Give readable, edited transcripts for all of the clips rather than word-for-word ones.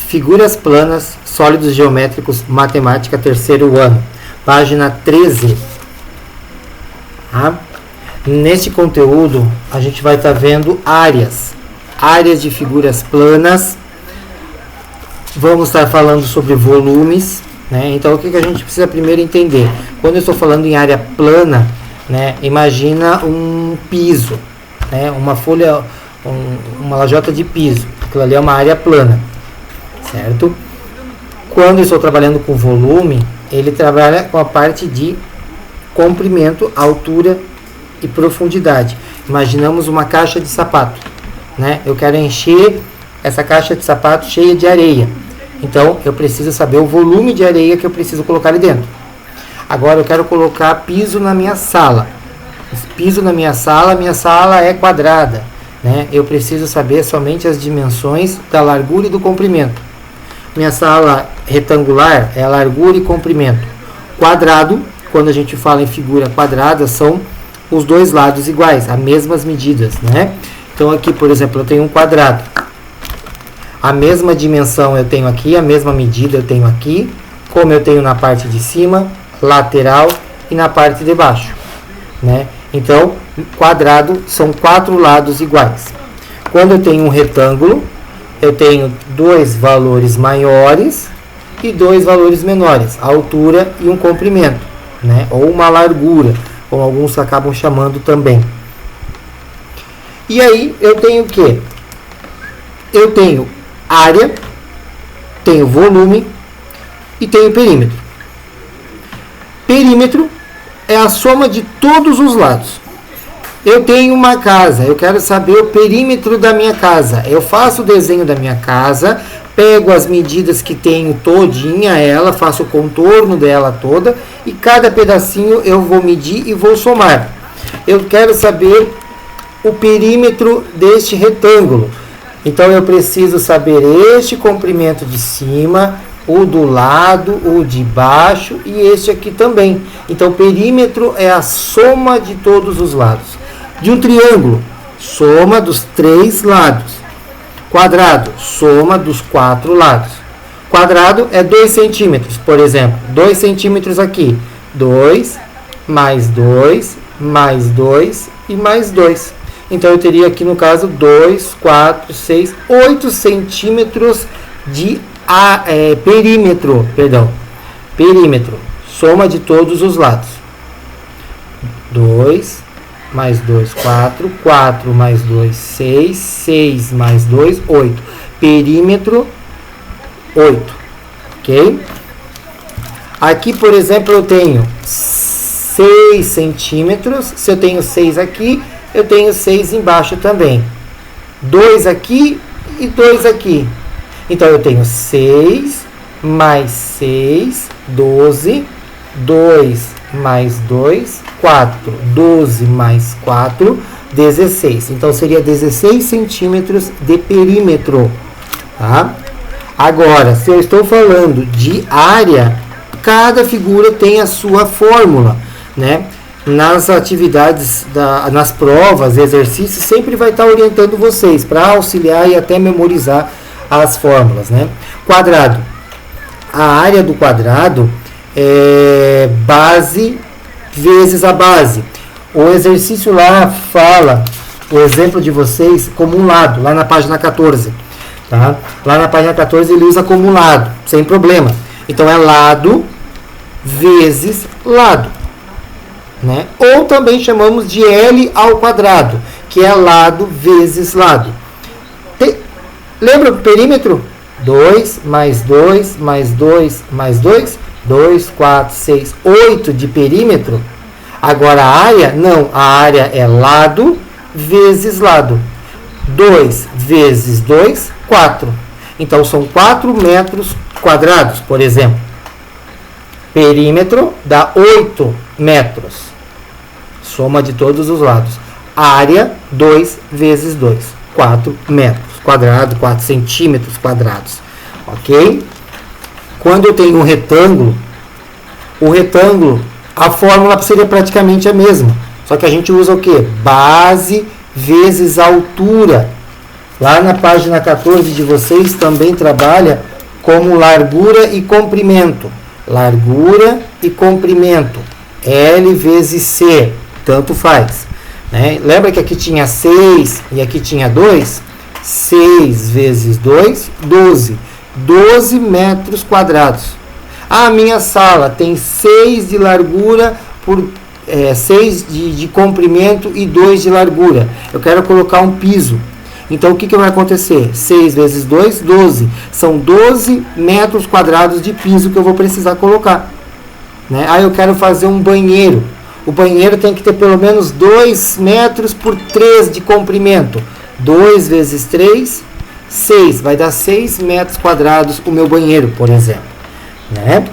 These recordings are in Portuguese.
Figuras planas, sólidos geométricos, matemática, terceiro ano. Página 13. Tá? Neste conteúdo, a gente vai estar vendo áreas de figuras planas. Vamos estar falando sobre volumes, né? Então, o que a gente precisa primeiro entender? Quando eu estou falando em área plana, né, imagina um piso, né, uma folha, uma lajota de piso. Aquilo ali é uma área plana, certo? Quando eu estou trabalhando com volume, ele trabalha com a parte de comprimento, altura e profundidade. Imaginamos uma caixa de sapato, né? Eu quero encher essa caixa de sapato cheia de areia. Então, eu preciso saber o volume de areia que eu preciso colocar ali dentro. Agora, eu quero colocar piso na minha sala. Piso na minha sala é quadrada, né? Eu preciso saber somente as dimensões da largura e do comprimento. Minha sala retangular é a largura e comprimento. Quadrado, quando a gente fala em figura quadrada, são os dois lados iguais, as mesmas medidas, né? Então, aqui, por exemplo, eu tenho um quadrado. A mesma dimensão eu tenho aqui, a mesma medida eu tenho aqui, como eu tenho na parte de cima, lateral e na parte de baixo, né? Então, quadrado são 4 lados iguais. Quando eu tenho um retângulo, eu tenho 2 valores maiores e 2 valores menores, a altura e um comprimento, né? Ou uma largura, como alguns acabam chamando também. E aí, eu tenho o quê? Eu tenho área, tenho volume e tenho perímetro. Perímetro é a soma de todos os lados. Eu tenho uma casa, eu quero saber o perímetro da minha casa. Eu faço o desenho da minha casa, pego as medidas que tenho todinha ela, faço o contorno dela toda e cada pedacinho eu vou medir e vou somar. Eu quero saber o perímetro deste retângulo. Então, eu preciso saber este comprimento de cima, o do lado, o de baixo e este aqui também. Então, perímetro é a soma de todos os lados. De um triângulo, soma dos 3 lados. Quadrado, soma dos 4 lados. Quadrado é 2 centímetros, por exemplo. 2 centímetros aqui. 2, mais 2, mais 2 e mais 2. Então, eu teria aqui, no caso, 2, 4, 6, 8 centímetros de perímetro. Perímetro. Soma de todos os lados. 2, mais 2, 4. 4 mais 2, 6. 6 mais 2, 8. Perímetro, 8. Ok? Aqui, por exemplo, eu tenho 6 centímetros. Se eu tenho 6 aqui, eu tenho 6 embaixo também. 2 aqui e 2 aqui. Então, eu tenho 6 mais 6, 12. 2 mais 2, 4. 12 mais 4, 16. Então, seria 16 centímetros de perímetro. Tá? Agora, se eu estou falando de área, cada figura tem a sua fórmula, né? Nas atividades, nas provas, exercícios, sempre vai estar orientando vocês para auxiliar e até memorizar as fórmulas, né? Quadrado. A área do quadrado é base vezes a base. O exercício lá fala, o exemplo de vocês, como um lado, lá na página 14. Tá? Lá na página 14 ele usa como um lado, sem problema. Então, é lado vezes lado. Né? Ou também chamamos de L ao quadrado, que é lado vezes lado. Lembra o perímetro? 2 mais 2 mais 2 mais 2, 2, 4, 6, 8 de perímetro. Agora a área, não, a área é lado vezes lado. 2 vezes 2, 4. Então, são 4 metros quadrados, por exemplo. Perímetro dá 8 metros. Soma de todos os lados. Área, 2 vezes 2. 4 metros quadrados, 4 centímetros quadrados. Ok? Quando eu tenho um retângulo, o retângulo, a fórmula seria praticamente a mesma. Só que a gente usa o quê? Base vezes altura. Lá na página 14 de vocês também trabalha como largura e comprimento. Largura e comprimento. L vezes C. Tanto faz. Né? Lembra que aqui tinha 6 e aqui tinha 2? 6 vezes 2, 12. 12 metros quadrados. A minha sala tem 6 de largura por 6 de comprimento e 2 de largura. Eu quero colocar um piso. Então, o que vai acontecer? 6 vezes 2, 12. São 12 metros quadrados de piso que eu vou precisar colocar. Né? Aí eu quero fazer um banheiro. O banheiro tem que ter pelo menos 2 metros por 3 de comprimento. 2 vezes 3, 6. Vai dar 6 metros quadrados o meu banheiro, por exemplo. Né?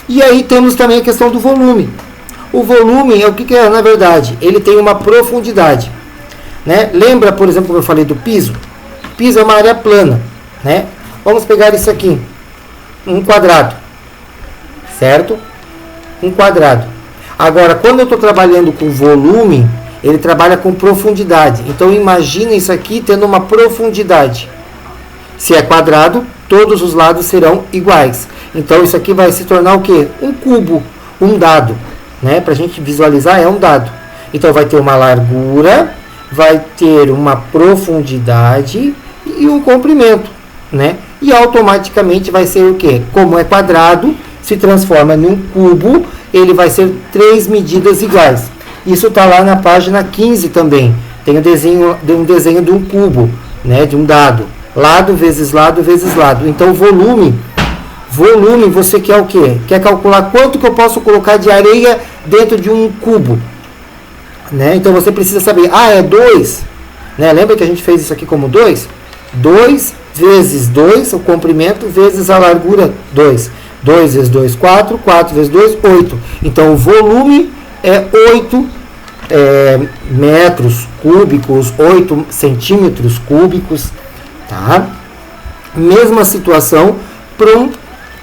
E aí temos também a questão do volume. O volume é o que é, na verdade? Ele tem uma profundidade. Né? Lembra, por exemplo, como eu falei do piso? O piso é uma área plana. Né? Vamos pegar isso aqui. Um quadrado. Certo? Um quadrado. Agora, quando eu estou trabalhando com volume, ele trabalha com profundidade. Então, imagina isso aqui tendo uma profundidade. Se é quadrado, todos os lados serão iguais. Então, isso aqui vai se tornar o quê? Um cubo, um dado. Né? Para a gente visualizar, é um dado. Então, vai ter uma largura, vai ter uma profundidade e um comprimento. Né? E automaticamente vai ser o quê? Como é quadrado, se transforma em um cubo, ele vai ser 3 medidas iguais. Isso está lá na página 15 também. Tem um desenho de um cubo, né, de um dado. Lado vezes lado vezes lado. Então, volume, você quer o quê? Quer calcular quanto que eu posso colocar de areia dentro de um cubo. Né? Então, você precisa saber, é 2. Né? Lembra que a gente fez isso aqui como 2? 2 vezes 2, o comprimento, vezes a largura, 2. 2 vezes 2, 4. 4 vezes 2, 8. Então, o volume é 8 metros cúbicos, 8 centímetros cúbicos. Tá? Mesma situação para um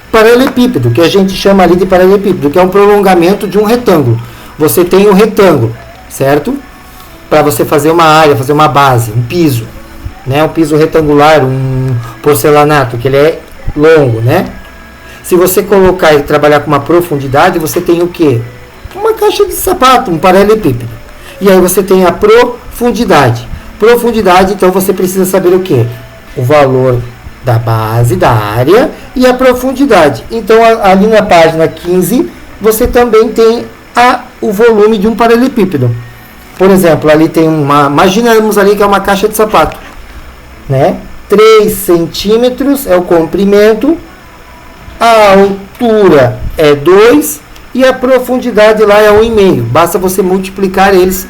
paralelepípedo, que a gente chama ali de paralelepípedo, que é um prolongamento de um retângulo. Você tem um retângulo, certo? Para você fazer uma área, fazer uma base, um piso. Né? Um piso retangular, um porcelanato, que ele é longo, né? Se você colocar e trabalhar com uma profundidade, você tem o quê? Uma caixa de sapato, um paralelepípedo. E aí você tem a profundidade. Profundidade, então você precisa saber o quê? O valor da base, da área e a profundidade. Então, ali na página 15, você também tem o volume de um paralelepípedo. Por exemplo, ali tem imaginamos ali que é uma caixa de sapato. Né? 3 centímetros é o comprimento. A altura é 2 e a profundidade lá é 1,5. Basta você multiplicar eles,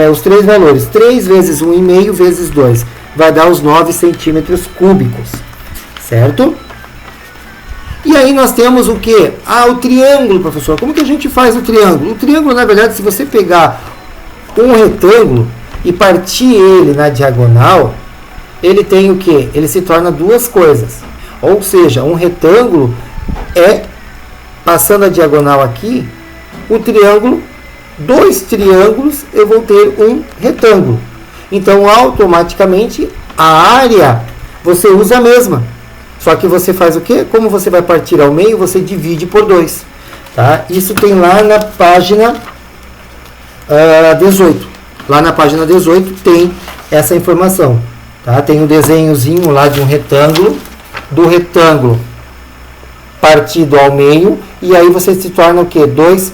os 3 valores. 3 vezes 1,5 vezes 2. Vai dar os 9 centímetros cúbicos. Certo? E aí nós temos o quê? O triângulo, professor. Como que a gente faz o triângulo? O triângulo, na verdade, se você pegar um retângulo e partir ele na diagonal, ele tem o quê? Ele se torna duas coisas. Ou seja, um retângulo passando a diagonal aqui, o triângulo, 2 triângulos, eu vou ter um retângulo. Então, automaticamente, a área você usa a mesma. Só que você faz o quê? Como você vai partir ao meio, você divide por 2. Tá? Isso tem lá na página 18. Lá na página 18 tem essa informação. Tá? Tem um desenhozinho lá de um retângulo. Do retângulo partido ao meio, e aí você se torna o que? 2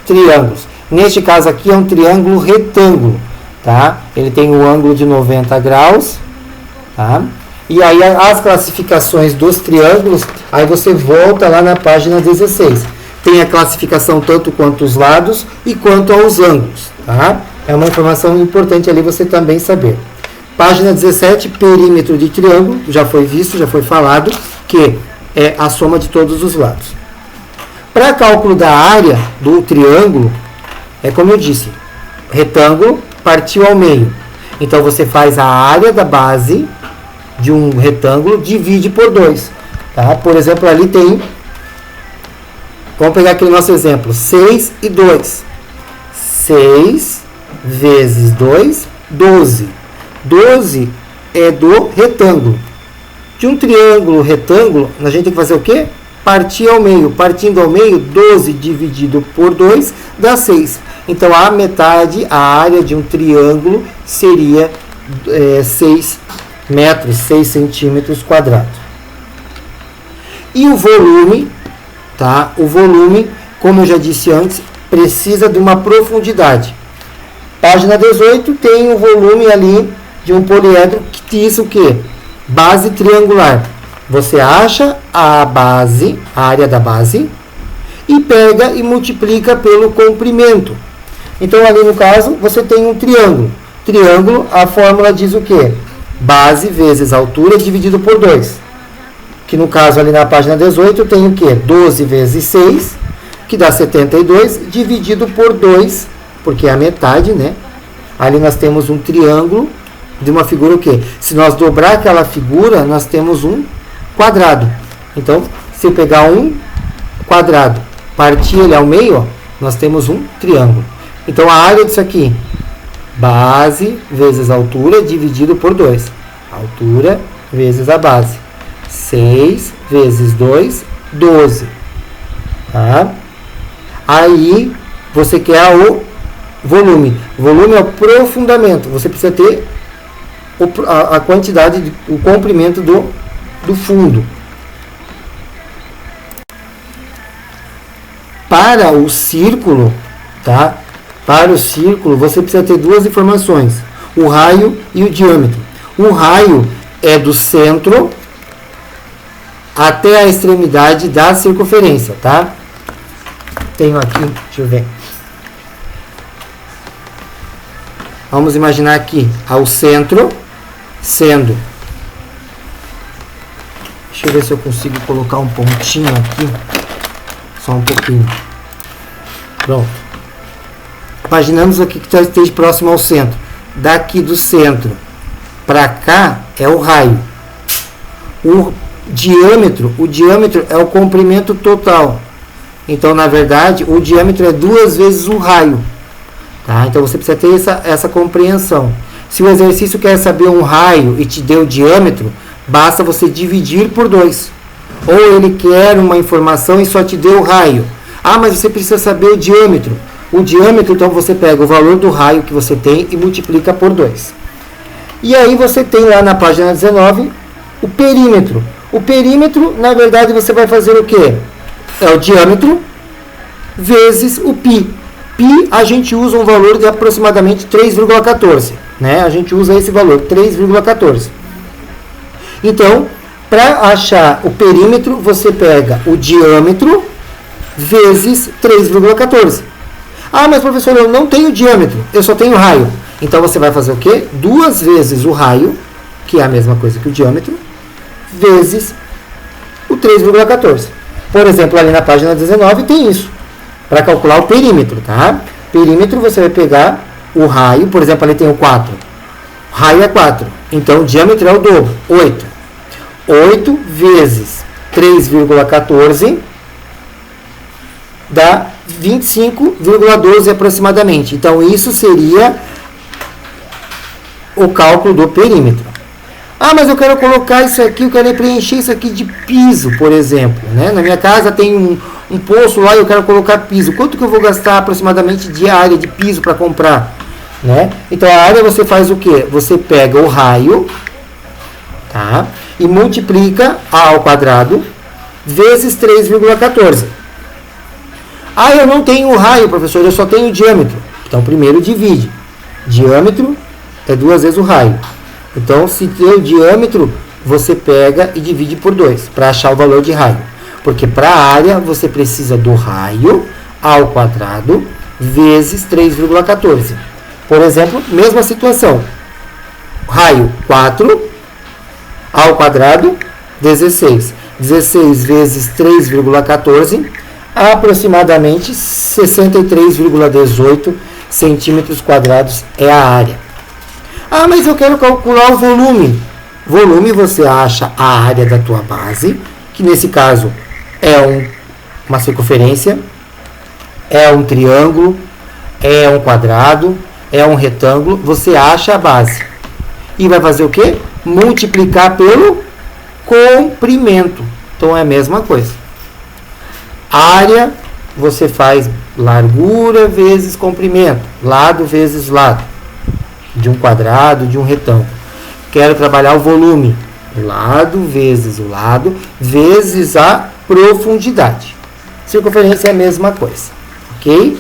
triângulos. Neste caso aqui é um triângulo retângulo, tá? Ele tem um ângulo de 90 graus, tá? E aí as classificações dos triângulos, aí você volta lá na página 16. Tem a classificação tanto quanto os lados e quanto aos ângulos, tá? É uma informação importante ali você também saber. Página 17, perímetro de triângulo, já foi visto, já foi falado, que é a soma de todos os lados. Para cálculo da área do triângulo, é como eu disse, retângulo partiu ao meio. Então, você faz a área da base de um retângulo, divide por 2. Tá? Por exemplo, ali tem, vamos pegar aqui o nosso exemplo, 6 e 2. 6 vezes 2, 12. 12 é do retângulo. De um triângulo retângulo, a gente tem que fazer o quê? Partir ao meio. Partindo ao meio, 12 dividido por 2 dá 6. Então, a metade, a área de um triângulo seria 6 metros, 6 centímetros quadrados. E o volume, tá? O volume, como eu já disse antes, precisa de uma profundidade. Página 18 tem o volume ali de um poliedro que diz o quê? Base triangular. Você acha a base, a área da base, e pega e multiplica pelo comprimento. Então, ali no caso, você tem um triângulo. Triângulo, a fórmula diz o quê? Base vezes altura dividido por 2. Que no caso, ali na página 18, tem o quê? 12 vezes 6, que dá 72, dividido por 2, porque é a metade, né? Ali nós temos um triângulo de uma figura o quê? Se nós dobrar aquela figura, nós temos um quadrado. Então, se eu pegar um quadrado, partir ele ao meio, ó, nós temos um triângulo. Então, a área disso aqui, base vezes altura dividido por 2. Altura vezes a base. 6 vezes 2, 12. Tá? Aí, você quer o volume. Volume é o aprofundamento. Você precisa ter a quantidade, o comprimento do fundo. Para o círculo, tá? Para o círculo, você precisa ter duas informações: o raio e o diâmetro. O raio é do centro até a extremidade da circunferência, tá? Tenho aqui, deixa eu ver. Vamos imaginar aqui ao centro sendo. Deixa eu ver se eu consigo colocar um pontinho aqui. Só um pouquinho. Pronto. Imaginamos aqui que esteja próximo ao centro. Daqui do centro para cá é o raio. O diâmetro é o comprimento total. Então, na verdade, o diâmetro é 2 vezes o raio. Tá? Então, você precisa ter essa compreensão. Se o exercício quer saber um raio e te deu o diâmetro, basta você dividir por 2. Ou ele quer uma informação e só te deu o raio. Ah, mas você precisa saber o diâmetro. O diâmetro, então, você pega o valor do raio que você tem e multiplica por 2. E aí você tem lá na página 19 o perímetro. O perímetro, na verdade, você vai fazer o quê? É o diâmetro vezes o π. Π, a gente usa um valor de aproximadamente 3,14. Né? A gente usa esse valor, 3,14. Então, para achar o perímetro, você pega o diâmetro vezes 3,14. Ah, mas professor, eu não tenho diâmetro, eu só tenho raio. Então, você vai fazer o quê? 2 vezes o raio, que é a mesma coisa que o diâmetro, vezes o 3,14. Por exemplo, ali na página 19 tem isso, para calcular o perímetro, tá? Perímetro, você vai pegar o raio, por exemplo, ali tem o 4. Raio é 4, então o diâmetro é o dobro, 8. 8 vezes 3,14 dá 25,12 aproximadamente. Então, isso seria o cálculo do perímetro. Ah, mas eu quero colocar isso aqui, eu quero preencher isso aqui de piso, por exemplo. Né? Na minha casa tem um poço lá e eu quero colocar piso. Quanto que eu vou gastar aproximadamente de área de piso para comprar? Né? Então, a área você faz o quê? Você pega o raio, tá? E multiplica A ao quadrado vezes 3,14. Ah, eu não tenho o raio, professor, eu só tenho o diâmetro. Então, primeiro divide. Diâmetro é 2 vezes o raio. Então, se tem o diâmetro, você pega e divide por 2 para achar o valor de raio. Porque para a área, você precisa do raio ao quadrado vezes 3,14. Por exemplo, mesma situação. Raio 4 ao quadrado, 16. 16 vezes 3,14, aproximadamente 63,18 centímetros quadrados é a área. Ah, mas eu quero calcular o volume. Volume, você acha a área da tua base, que nesse caso é uma circunferência, é um triângulo, é um quadrado, é um retângulo. Você acha a base. E vai fazer o quê? Multiplicar pelo comprimento. Então é a mesma coisa. Área, você faz largura vezes comprimento, lado vezes lado, de um quadrado, de um retângulo. Quero trabalhar o volume, lado vezes o lado, vezes a profundidade. Circunferência é a mesma coisa, ok?